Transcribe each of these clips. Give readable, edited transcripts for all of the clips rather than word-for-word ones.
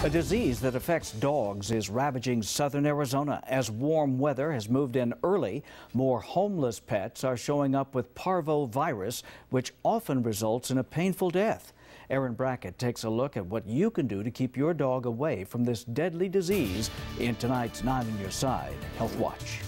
A disease that affects dogs is ravaging southern Arizona. As warm weather has moved in early, more homeless pets are showing up with Parvo virus, which often results in a painful death. Aaron Brackett takes a look at what you can do to keep your dog away from this deadly disease in tonight's 9 on Your Side Health Watch.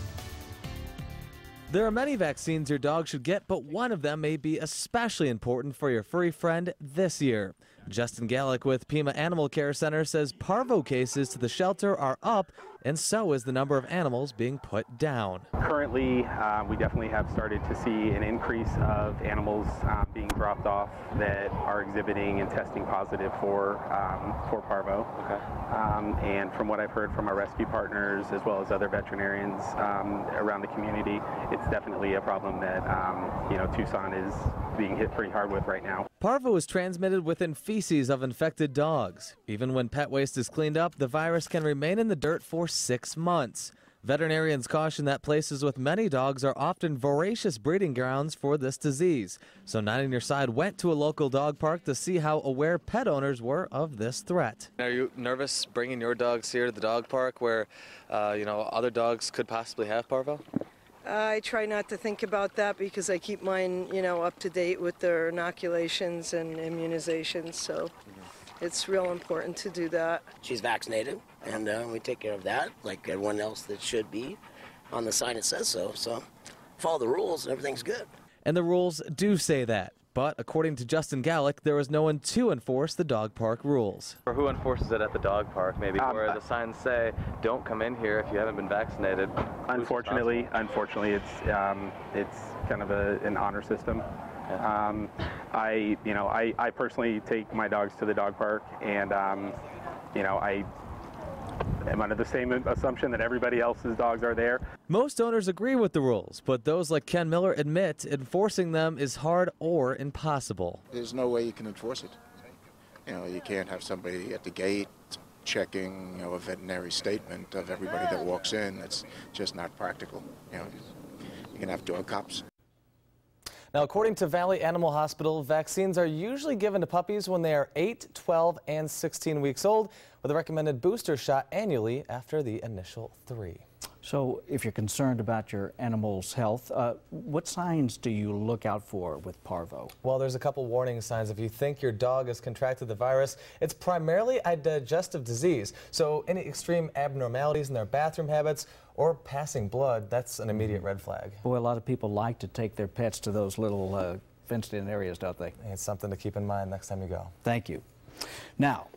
There are many vaccines your dog should get, but one of them may be especially important for your furry friend this year. Justin Gallick with PIMA Animal Care Center says Parvo cases to the shelter are up, and so is the number of animals being put down. Currently, we definitely have started to see an increase of animals being dropped off that are exhibiting and testing positive for Parvo. Okay. And from what I've heard from our rescue partners as well as other veterinarians around the community, it's definitely a problem that Tucson is being hit pretty hard with right now. Parvo is transmitted within feces of infected dogs. Even when pet waste is cleaned up, the virus can remain in the dirt for 6 months. Veterinarians caution that places with many dogs are often voracious breeding grounds for this disease. So 9 on Your Side went to a local dog park to see how aware pet owners were of this threat. Are you nervous bringing your dogs here to the dog park where, other dogs could possibly have Parvo? I try not to think about that because I keep mine, up to date with their inoculations and immunizations, so it's real important to do that. She's vaccinated, and we take care of that like everyone else that should be. On the sign it says so, so follow the rules and everything's good. And the rules do say that. But according to Justin Gallick, there was no one to enforce the dog park rules. Or who enforces it at the dog park, maybe, where the signs say, don't come in here if you haven't been vaccinated? Unfortunately, it's kind of an honor system. Yeah. I personally take my dogs to the dog park, and I'm under the same assumption that everybody else's dogs are there. Most owners agree with the rules, but those like Ken Miller admit enforcing them is hard or impossible. There's no way you can enforce it. You can't have somebody at the gate checking, a veterinary statement of everybody that walks in. It's just not practical. You're going to have dog cops. Now, according to Valley Animal Hospital, vaccines are usually given to puppies when they are 8, 12, and 16 weeks old, with a recommended booster shot annually after the initial 3. So if you're concerned about your animal's health, what signs do you look out for with Parvo? Well, there's a couple warning signs. If you think your dog has contracted the virus, it's primarily a digestive disease. So any extreme abnormalities in their bathroom habits or passing blood, that's an immediate red flag. Boy, a lot of people like to take their pets to those little fenced-in areas, don't they? It's something to keep in mind next time you go. Thank you. Now,